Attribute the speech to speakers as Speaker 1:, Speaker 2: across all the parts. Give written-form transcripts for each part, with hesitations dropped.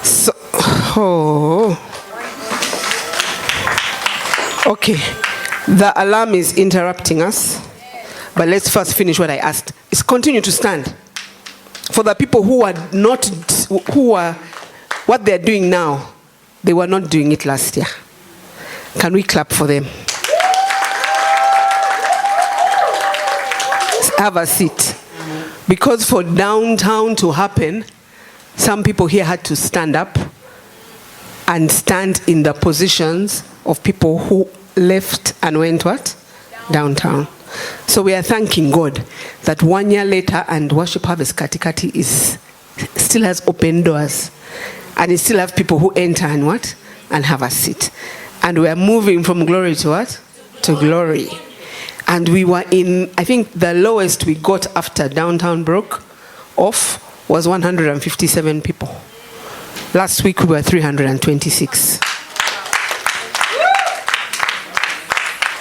Speaker 1: So, oh. Okay. The alarm is interrupting us. But let's first finish what I asked. It's continue to stand. For the people who are not, what they're doing now, they were not doing it last year. Can we clap for them? Have a seat. Because for downtown to happen, some people here had to stand up and stand in the positions of people who left and went what? Downtown. So we are thanking God that 1 year later and Worship Harvest Katikati still has open doors. And it still have people who enter and what? And have a seat. And we are moving from glory to what? To glory. And we were in, I think the lowest we got after downtown broke off was 157 people. Last week we were 326.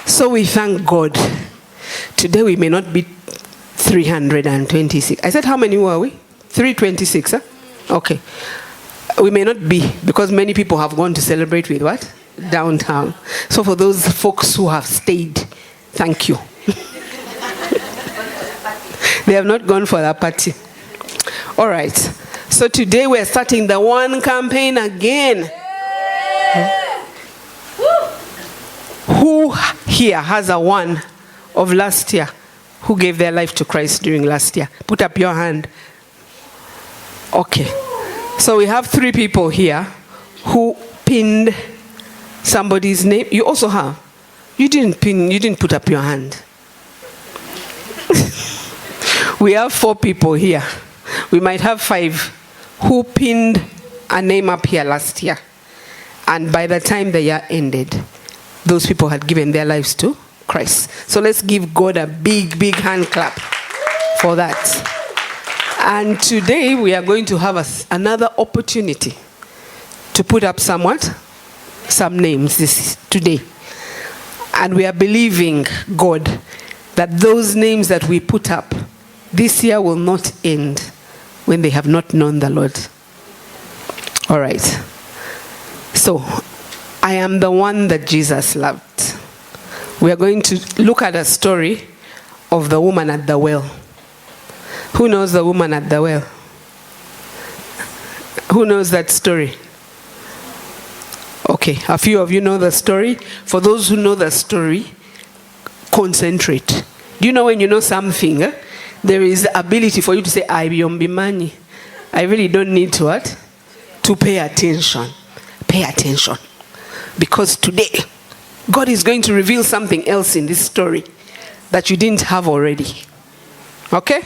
Speaker 1: So we thank God. Today we may not be 326. I said how many were we? 326, huh? Okay. We may not be, because many people have gone to celebrate with what? Downtown. So for those folks who have stayed, thank you. They have not gone for that party. All right. So today we're starting the One campaign again. Who here has a one of last year who gave their life to Christ during last year? Put up your hand. Okay. So we have 3 people here who pinned somebody's name. You also have. You didn't put up your hand. We have 4 people here. We might have 5 who pinned a name up here last year. And by the time the year ended, those people had given their lives to Christ. So let's give God a big, big hand clap for that. And today we are going to have another opportunity to put up some names today. And we are believing God that those names that we put up this year will not end when they have not known the Lord. All right. So, I am the one that Jesus loved. We are going to look at a story of the woman at the well. Who knows the woman at the well? Who knows that story? Okay, a few of you know the story. For those who know the story, concentrate. Do you know when you know something, there is the ability for you to say, I really don't need to what? To pay attention. Pay attention. Because today, God is going to reveal something else in this story that you didn't have already. Okay?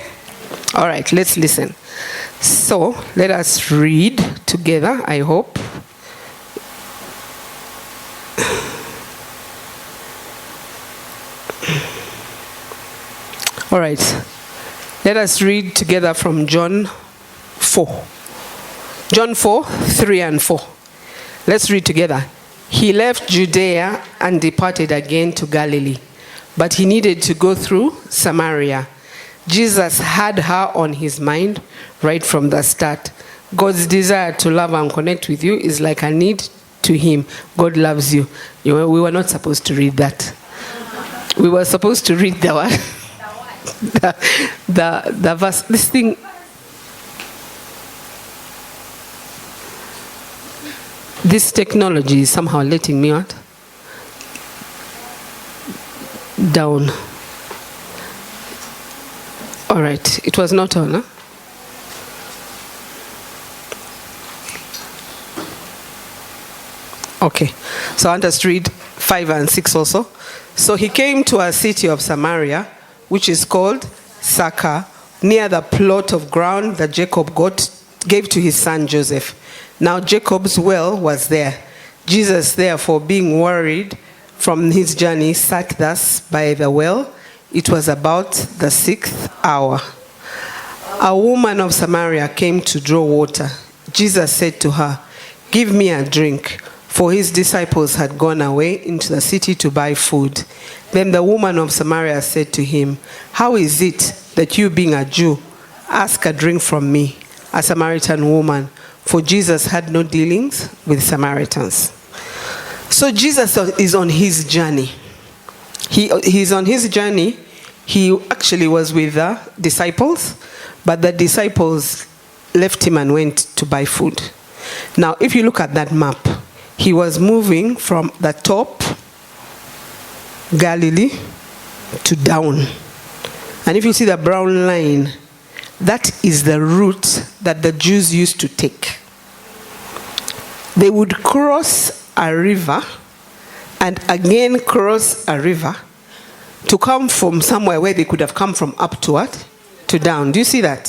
Speaker 1: All right, let's listen. So, let us read together, I hope. All right. Let us read together from John 4. John 4, 3 and 4. Let's read together. He left Judea and departed again to Galilee, but he needed to go through Samaria. Jesus had her on his mind right from the start. God's desire to love and connect with you is like a need to him. God loves you. We were not supposed to read that. We were supposed to read the what? the verse. This thing. This technology is somehow letting me out down. All right, it was not on, huh? Okay, so I want us to read 5 and 6 also. So he came to a city of Samaria, which is called Sychar, near the plot of ground that Jacob gave to his son Joseph. Now Jacob's well was there. Jesus, therefore, being worried from his journey, sat thus by the well. It was about the 6th hour. A woman of Samaria came to draw water. Jesus said to her, "Give me a drink," for his disciples had gone away into the city to buy food. Then the woman of Samaria said to him, "How is it that you, being a Jew, ask a drink from me, a Samaritan woman? for Jesus had no dealings with Samaritans. So Jesus is on his journey. He's on his journey. He actually was with the disciples, but the disciples left him and went to buy food. Now, if you look at that map, he was moving from the top, Galilee, to down. And if you see the brown line, that is the route that the Jews used to take. They would cross a river and again cross a river to come from somewhere where they could have come from up to what? To down. Do you see that?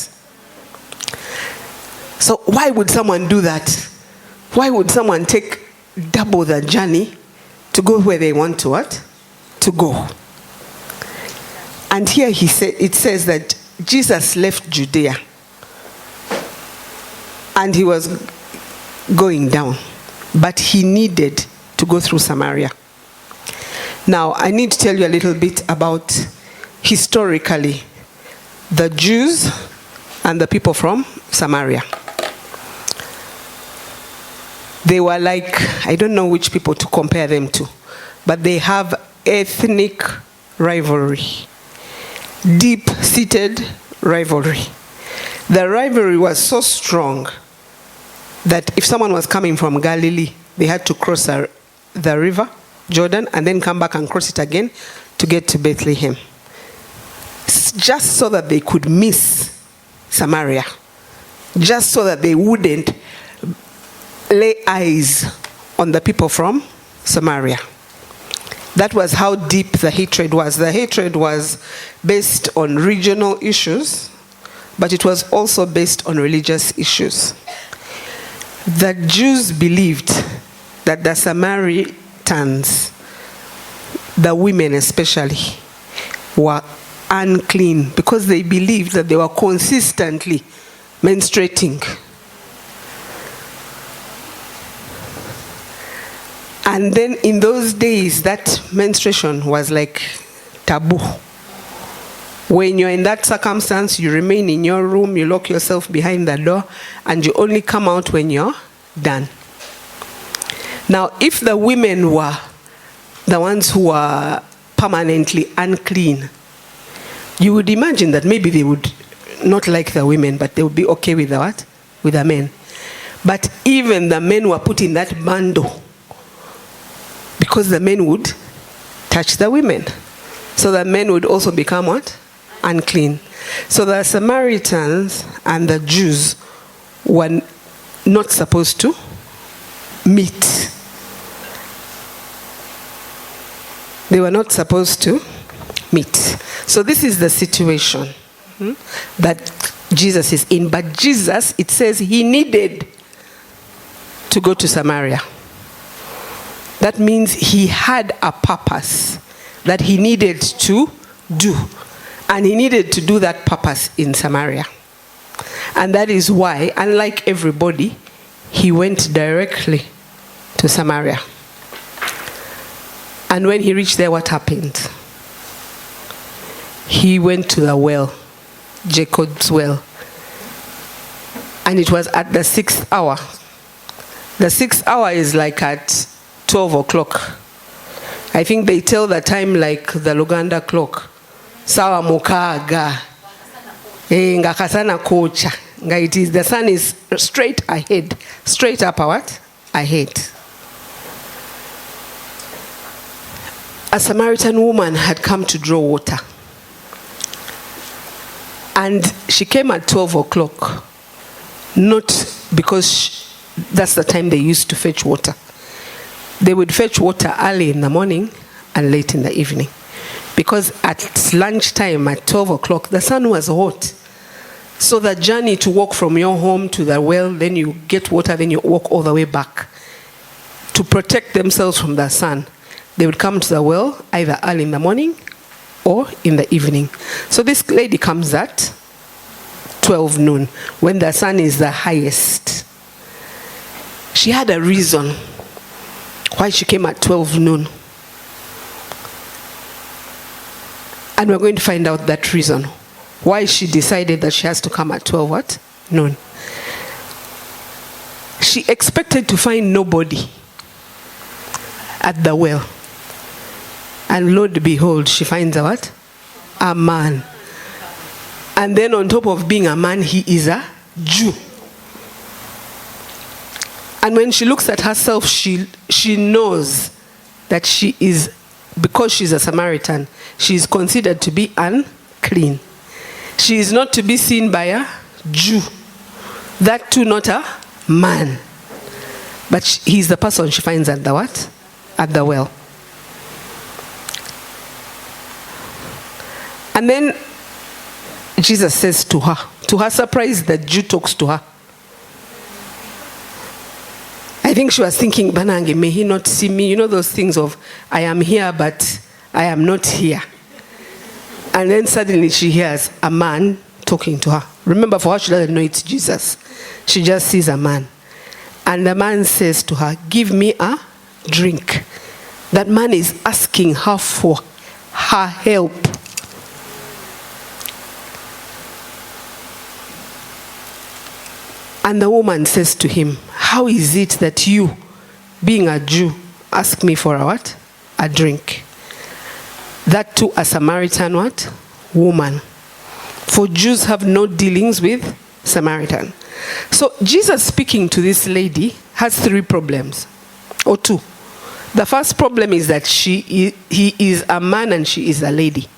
Speaker 1: So why would someone do that? Why would someone take double the journey to go where they want to what? To go. And here it says that Jesus left Judea and he was going down, but he needed to go through Samaria. Now, I need to tell you a little bit about historically the Jews and the people from Samaria. They were like, I don't know which people to compare them to, but they have ethnic rivalry, deep-seated rivalry. The rivalry was so strong that if someone was coming from Galilee, they had to cross the river, Jordan, and then come back and cross it again to get to Bethlehem, just so that they could miss Samaria, just so that they wouldn't lay eyes on the people from Samaria. That was how deep the hatred was. The hatred was based on regional issues, but it was also based on religious issues. The Jews believed that the Samaritans, the women especially, were unclean because they believed that they were consistently menstruating. And then in those days, that menstruation was like taboo. When you're in that circumstance, you remain in your room, you lock yourself behind the door, and you only come out when you're done. Now, if the women were the ones who were permanently unclean, you would imagine that maybe they would not like the women, but they would be okay with the what? With the men. But even the men were put in that bundle because the men would touch the women. So the men would also become what? Unclean. So the Samaritans and the Jews were not supposed to meet. They were not supposed to meet. So this is the situation that Jesus is in. But Jesus, it says he needed to go to Samaria. That means he had a purpose that he needed to do. And he needed to do that purpose in Samaria. And that is why, unlike everybody, he went directly to Samaria. And when he reached there, what happened? He went to the well, Jacob's well. And it was at the 6th hour. The 6th hour is like at 12 o'clock. I think they tell the time like the Luganda clock. Sawa mukaga. Ngakasana kocha. It is, the sun is straight ahead. Straight up what? Ahead. A Samaritan woman had come to draw water. And she came at 12 o'clock. Not because that's the time they used to fetch water. They would fetch water early in the morning and late in the evening. Because at lunchtime at 12 o'clock, the sun was hot. So the journey to walk from your home to the well, then you get water, then you walk all the way back. To protect themselves from the sun, they would come to the well either early in the morning or in the evening. So this lady comes at 12 noon, when the sun is the highest. She had a reason why she came at 12 noon. And we're going to find out that reason. Why she decided that she has to come at 12 what? Noon. she expected to find nobody at the well. And lo and behold, she finds a what? A man. And then on top of being a man, he is a Jew. And when she looks at herself, she knows that she is, because she's a Samaritan, she is considered to be unclean. She is not to be seen by a Jew. That too, not a man. But he's the person she finds at the what? At the well. And then Jesus says to her surprise, the Jew talks to her. I think she was thinking, Banange, may he not see me? You know those things of, I am here, but I am not here. And then suddenly she hears a man talking to her. Remember, for her, she doesn't know it's Jesus. She just sees a man. And the man says to her, give me a drink. That man is asking her for her help. And the woman says to him, how is it that you, being a Jew, ask me for a what? A drink. That too, a Samaritan what? Woman. For Jews have no dealings with Samaritan. So Jesus speaking to this lady has three problems, or two. The first problem is that he is a man and she is a lady.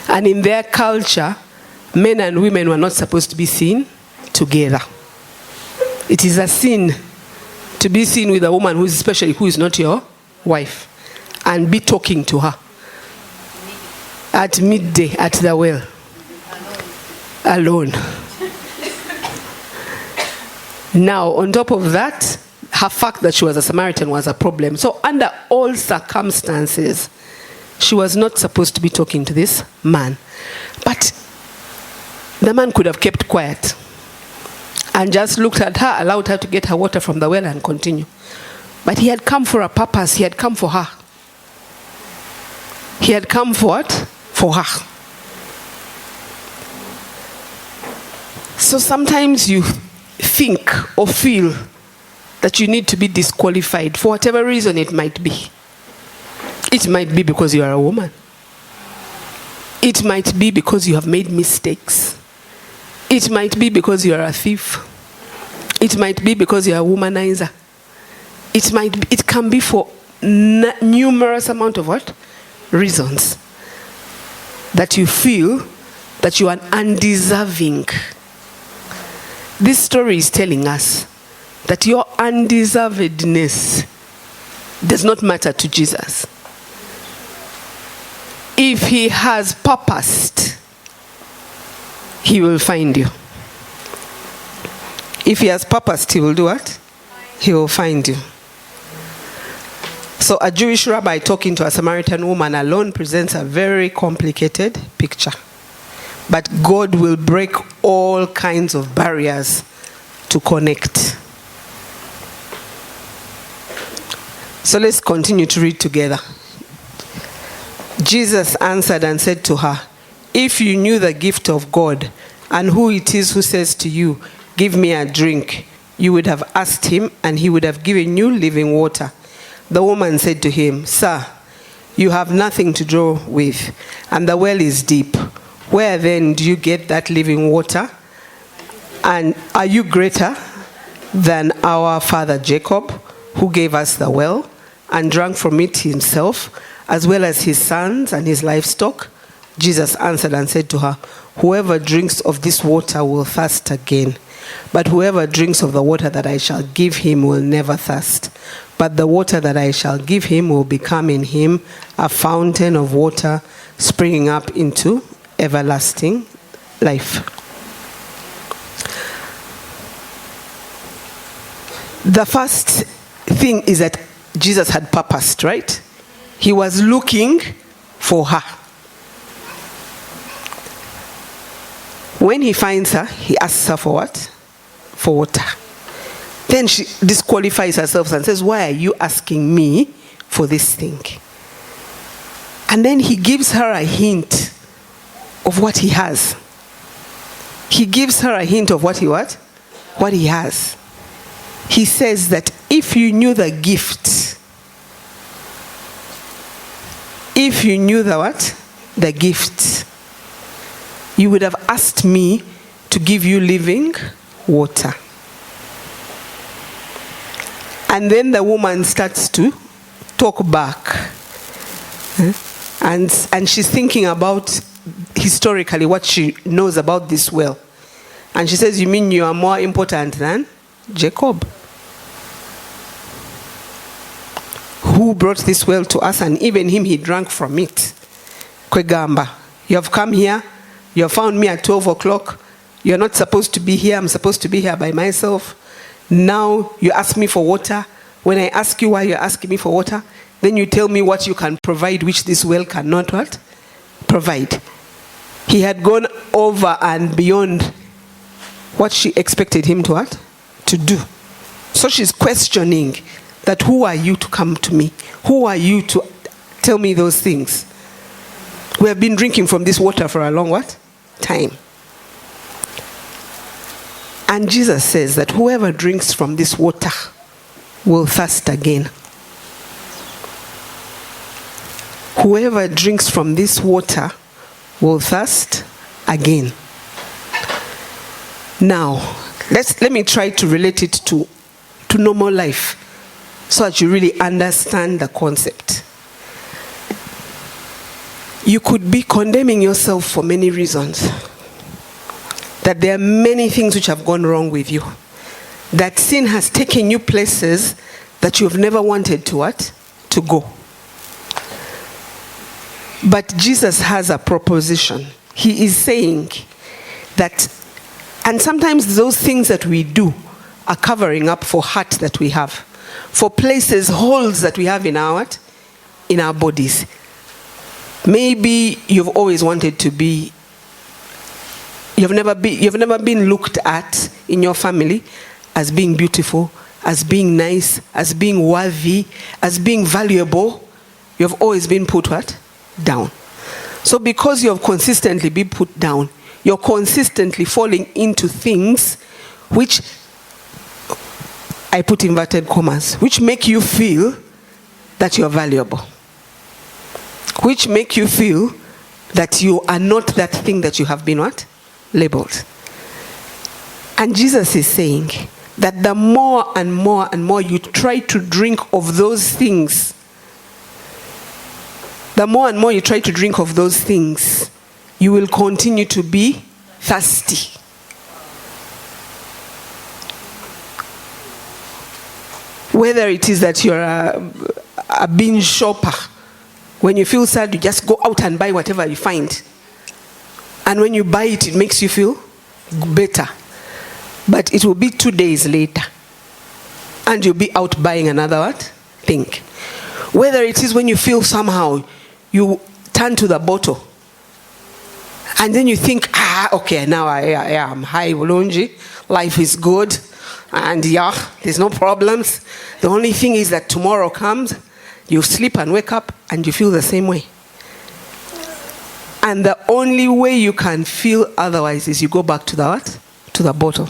Speaker 1: And in their culture, men and women were not supposed to be seen together. It is a sin to be seen with a woman who is not your wife and be talking to her at midday at the well alone. Now, on top of that, her fact that she was a Samaritan was a problem. So under all circumstances, she was not supposed to be talking to this man. But the man could have kept quiet and just looked at her, allowed her to get her water from the well and continue. But he had come for a purpose. He had come for her. He had come for what? For her. So sometimes you think or feel that you need to be disqualified for whatever reason it might be. It might be because you are a woman. It might be because you have made mistakes. It might be because you are a thief. It might be because you are a womanizer. It can be for numerous amount of what? Reasons that you feel that you are undeserving. This story is telling us that your undeservedness does not matter to Jesus. If he has purposed, he will find you. If he has purposed, he will do what? He will find you. So a Jewish rabbi talking to a Samaritan woman alone presents a very complicated picture. But God will break all kinds of barriers to connect. So let's continue to read together. Jesus answered and said to her, if you knew the gift of God and who it is who says to you, give me a drink, you would have asked him and he would have given you living water. The woman said to him, sir, you have nothing to draw with, and the well is deep. Where then do you get that living water? And are you greater than our father Jacob, who gave us the well and drank from it himself, as well as his sons and his livestock? Jesus answered and said to her, whoever drinks of this water will thirst again. But whoever drinks of the water that I shall give him will never thirst. But the water that I shall give him will become in him a fountain of water springing up into everlasting life. The first thing is that Jesus had purposed, right? He was looking for her. When he finds her, he asks her for what? For water. Then she disqualifies herself and says, why are you asking me for this thing? And then he gives her a hint of what he has. He gives her a hint of what he has. he says that if you knew the gift, if you knew the what? The gift, you would have asked me to give you living water. And then the woman starts to talk back. And she's thinking about historically what she knows about this well. And she says, you mean you are more important than Jacob, who brought this well to us, and even him, he drank from it. Kwegamba, you have come here, you have found me at 12 o'clock, you're not supposed to be here, I'm supposed to be here by myself. Now you ask me for water. When I ask you why you're asking me for water, then you tell me what you can provide, which this well cannot what? Provide. He had gone over and beyond what she expected him to what? To do. So she's questioning that, who are you to come to me? Who are you to tell me those things? We have been drinking from this water for a long what? Time. And Jesus says that whoever drinks from this water will thirst again. Whoever drinks from this water will thirst again. Now, let me try to relate it to normal life so that you really understand the concept. You could be condemning yourself for many reasons. That there are many things which have gone wrong with you. That sin has taken you places that you have never wanted to what? To go. But Jesus has a proposition. He is saying that, and sometimes those things that we do are covering up for hurt that we have, for places, holes that we have in our bodies. Maybe you've always wanted to be, you've never been looked at in your family as being beautiful, as being nice, as being worthy, as being valuable. You've always been put what? Down. So because you have consistently been put down, you're consistently falling into things which, I put inverted commas, which make you feel that you're valuable. Which make you feel that you are not that thing that you have been what? Labeled. And Jesus is saying that the more and more and more you try to drink of those things, the more and more you try to drink of those things, you will continue to be thirsty. Whether it is that you're a binge shopper, when you feel sad, you just go out and buy whatever you find. And when you buy it, it makes you feel better. But it will be 2 days later, and you'll be out buying another what? Thing. Whether it is when you feel somehow, you turn to the bottle, and then you think, okay, now I am high, Ulunji, life is good, and yeah, there's no problems. The only thing is that tomorrow comes, you sleep and wake up, and you feel the same way. And the only way you can feel otherwise is you go back to the what? To the bottle.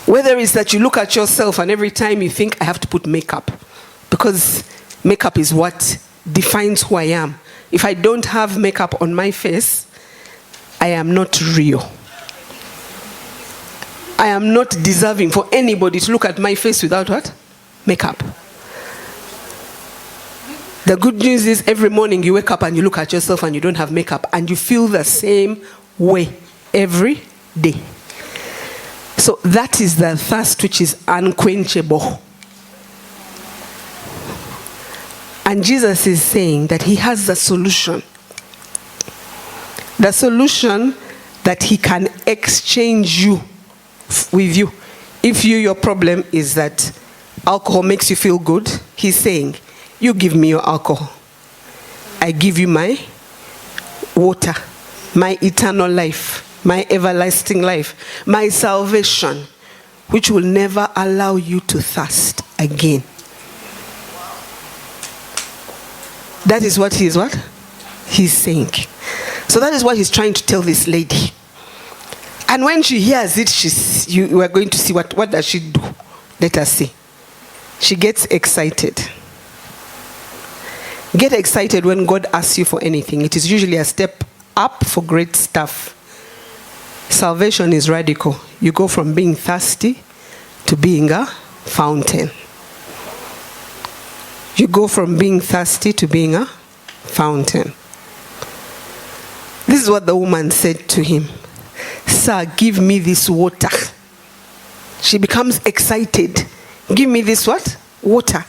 Speaker 1: Whether it's that you look at yourself and every time you think, I have to put makeup, because makeup is what defines who I am. If I don't have makeup on my face, I am not real. I am not deserving for anybody to look at my face without what? Makeup. The good news is every morning you wake up and you look at yourself and you don't have makeup and you feel the same way every day. So that is the thirst which is unquenchable. And Jesus is saying that he has the solution. The solution that he can exchange you with you. If your problem is that alcohol makes you feel good, he's saying, you give me your alcohol. I give you my water, my eternal life, my everlasting life, my salvation, which will never allow you to thirst again. That is what he's saying. So that is what he's trying to tell this lady. And when she hears it, you are going to see what does she do. Let us see. She gets excited. Get excited when God asks you for anything. It is usually a step up for great stuff. Salvation is radical. You go from being thirsty to being a fountain. You go from being thirsty to being a fountain. This is what the woman said to him. Sir, give me this water. She becomes excited. Give me this what? Water.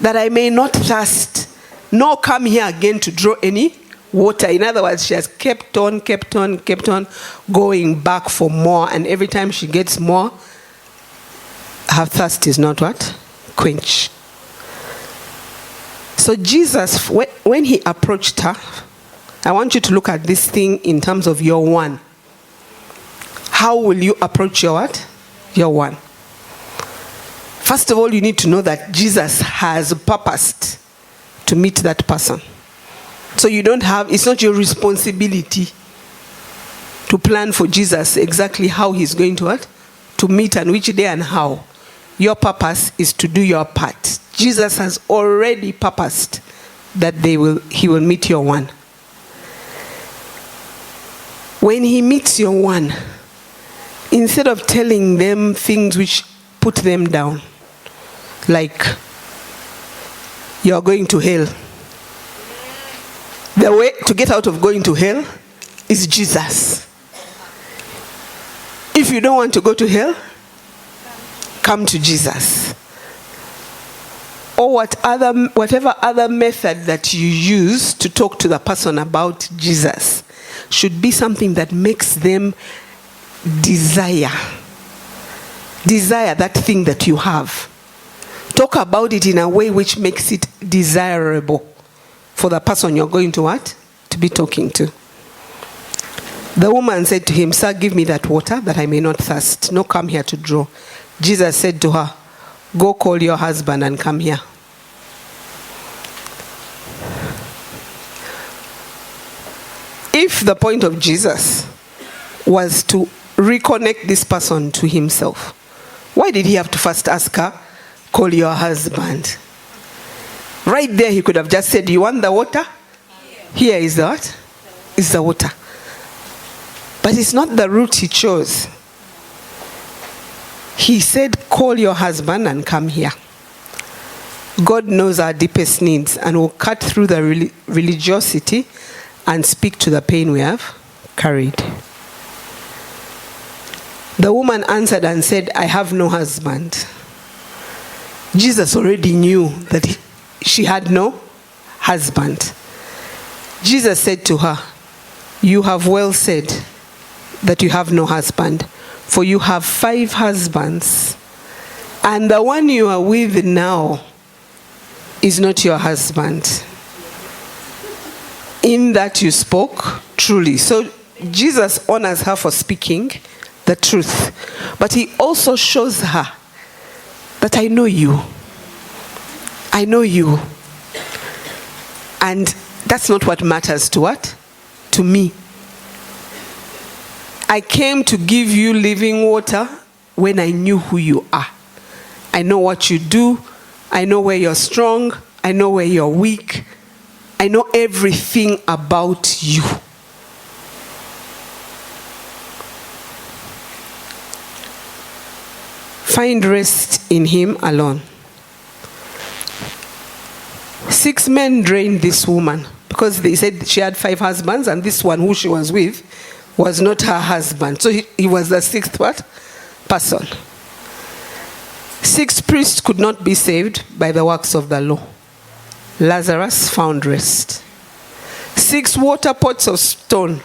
Speaker 1: That I may not thirst, nor come here again to draw any water. In other words, she has kept on going back for more. And every time she gets more, her thirst is not what? Quenched. So Jesus, when he approached her, I want you to look at this thing in terms of your one. How will you approach your what? Your one. First of all, you need to know that Jesus has purposed to meet that person. So it's not your responsibility to plan for Jesus exactly how he's going to what? To meet and which day and how. Your purpose is to do your part. Jesus has already purposed that he will meet your one. When he meets your one, instead of telling them things which put them down, like you're going to hell, the way to get out of going to hell is Jesus. If you don't want to go to hell, come to Jesus. Or whatever other method that you use to talk to the person about Jesus should be something that makes them desire that thing that you have. Talk about it in a way which makes it desirable for the person you're going to what? To be talking to. The woman said to him, Sir, give me that water that I may not thirst, nor come here to draw. Jesus said to her, Go call your husband and come here. If the point of Jesus was to reconnect this person to himself, why did he have to first ask her, call your husband? Right there he could have just said, you want the water? Here is the what? Is the water. But it's not the route he chose. He said, call your husband and come here. God knows our deepest needs and will cut through the religiosity and speak to the pain we have carried. The woman answered and said, I have no husband. Jesus already knew that she had no husband. Jesus said to her, you have well said that you have no husband, for you have 5 husbands, and the one you are with now is not your husband. In that you spoke truly. So Jesus honors her for speaking the truth. But he also shows her that I know you. I know you. And that's not what matters to what? To me. I came to give you living water when I knew who you are. I know what you do. I know where you're strong. I know where you're weak. I know everything about you. Find rest in him alone. 6 men drained this woman because they said she had 5 husbands and this one who she was with was not her husband. So he was the 6th what? Person. 6 priests could not be saved by the works of the law. Lazarus found rest. 6 water pots of stone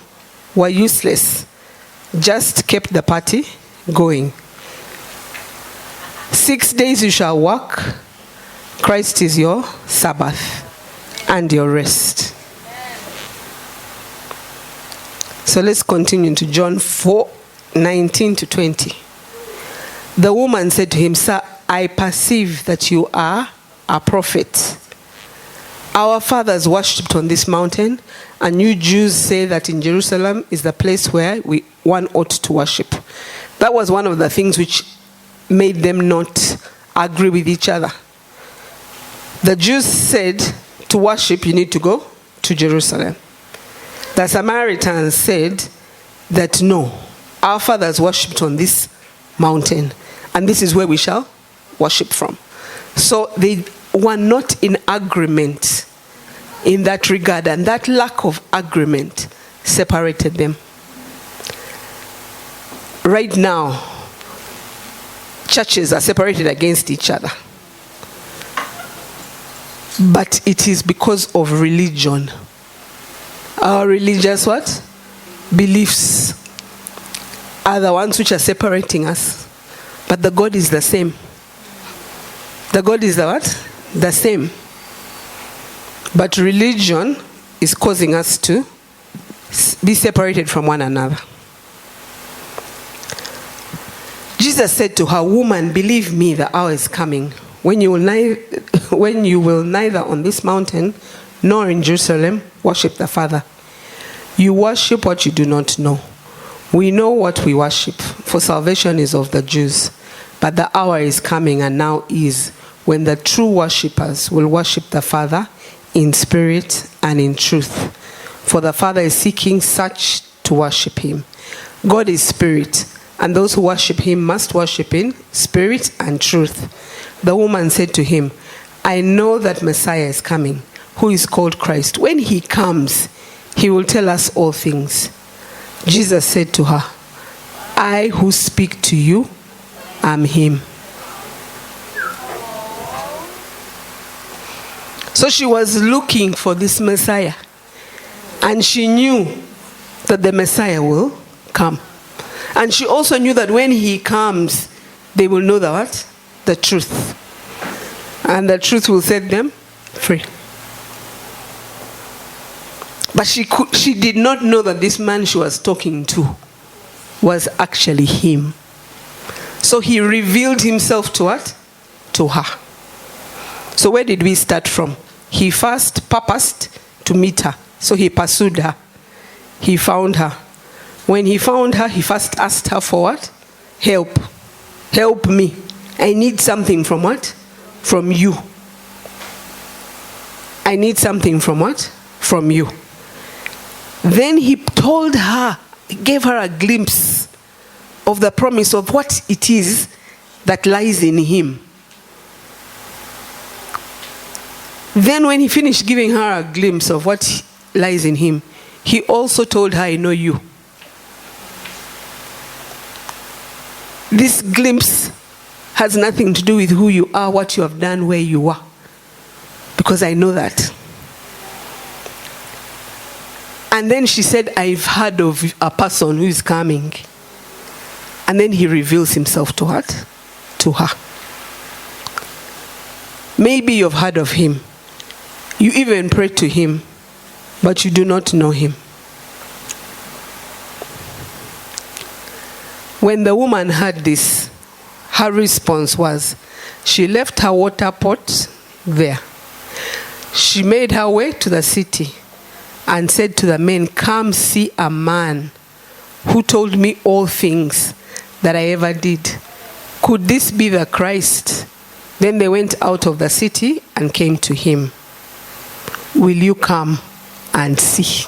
Speaker 1: were useless, just kept the party going. 6 days you shall work. Christ is your Sabbath and your rest. So let's continue to John 4:19-20. The woman said to him, Sir, I perceive that you are a prophet. Our fathers worshipped on this mountain, and you Jews say that in Jerusalem is the place where one ought to worship. That was one of the things which made them not agree with each other. The Jews said to worship, you need to go to Jerusalem. The Samaritans said that no, our fathers worshipped on this mountain, and this is where we shall worship from. So they were not in agreement in that regard, and that lack of agreement separated them. Right now, churches are separated against each other. But it is because of religion. Our religious what? Beliefs are the ones which are separating us. But the God is the same. The God is the what? The same. But religion is causing us to be separated from one another. Jesus said to her, "Woman, believe me, the hour is coming when you will neither on this mountain nor in Jerusalem worship the Father. You worship what you do not know. We know what we worship, for salvation is of the Jews. But the hour is coming, and now is, when the true worshippers will worship the Father in spirit and in truth. For the Father is seeking such to worship him. God is spirit, and those who worship him must worship in spirit and truth." The woman said to him, "I know that Messiah is coming, who is called Christ. When he comes, he will tell us all things." Jesus said to her, "I who speak to you am him." So she was looking for this Messiah, and she knew that the Messiah will come. And she also knew that when he comes, they will know the what? The truth. And the truth will set them free. But she did not know that this man she was talking to was actually him. So he revealed himself to what? To her. So where did we start from? He first purposed to meet her. So he pursued her. He found her. When he found her, he first asked her for what? Help. Help me. I need something from what? From you. I need something from what? From you. Then he told her, he gave her a glimpse of the promise of what it is that lies in him. Then when he finished giving her a glimpse of what lies in him, he also told her, "I know you." This glimpse has nothing to do with who you are, what you have done, where you are. Because I know that. And then she said, "I've heard of a person who is coming." And then he reveals himself to her. To her. Maybe you've heard of him. You even pray to him, but you do not know him. When the woman heard this, her response was, she left her water pot there. She made her way to the city and said to the men, "Come see a man who told me all things that I ever did. Could this be the Christ?" Then they went out of the city and came to him. "Will you come and see?"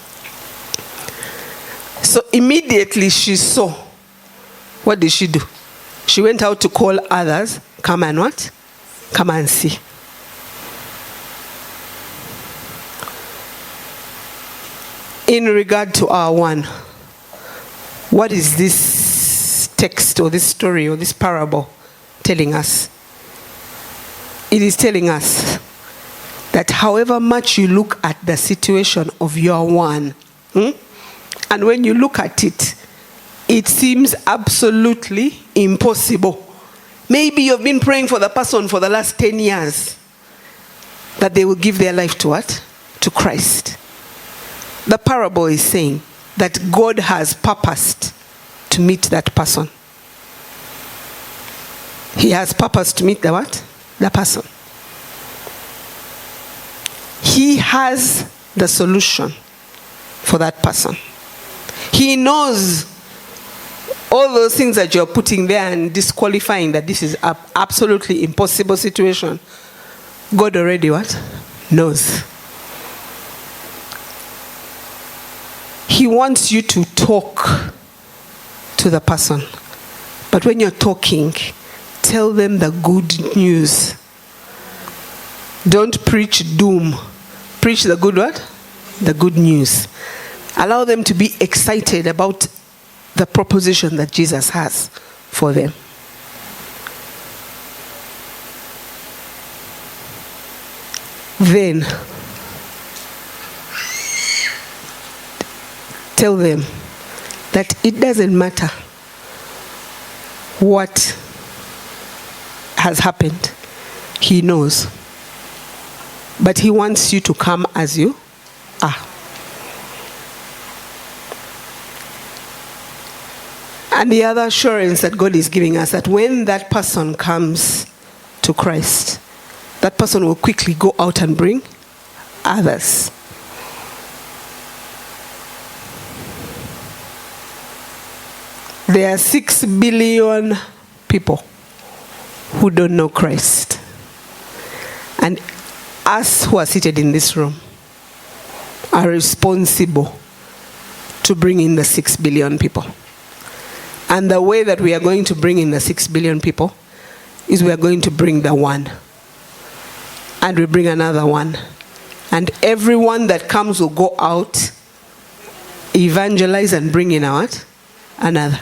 Speaker 1: So immediately she saw. What did she do? She went out to call others. Come and what? Come and see. In regard to our one, what is this text or this story or this parable telling us? It is telling us that however much you look at the situation of your one, and when you look at it, it seems absolutely impossible. Maybe you've been praying for the person for the last 10 years that they will give their life to what? To Christ. The parable is saying that God has purposed to meet that person. He has purposed to meet the what? The person. He has the solution for that person. He knows all those things that you're putting there and disqualifying that this is an absolutely impossible situation, God already what? Knows. He wants you to talk to the person. But when you're talking, tell them the good news. Don't preach doom. Preach the good what? The good news. Allow them to be excited about the proposition that Jesus has for them. Then, tell them that it doesn't matter what has happened. He knows. But he wants you to come as you are. And the other assurance that God is giving us, that when that person comes to Christ, that person will quickly go out and bring others. There are 6 billion people who don't know Christ. And us who are seated in this room are responsible to bring in the 6 billion people. And the way that we are going to bring in the 6 billion people is we are going to bring the one. And we bring another one. And everyone that comes will go out, evangelize and bring in what? Another.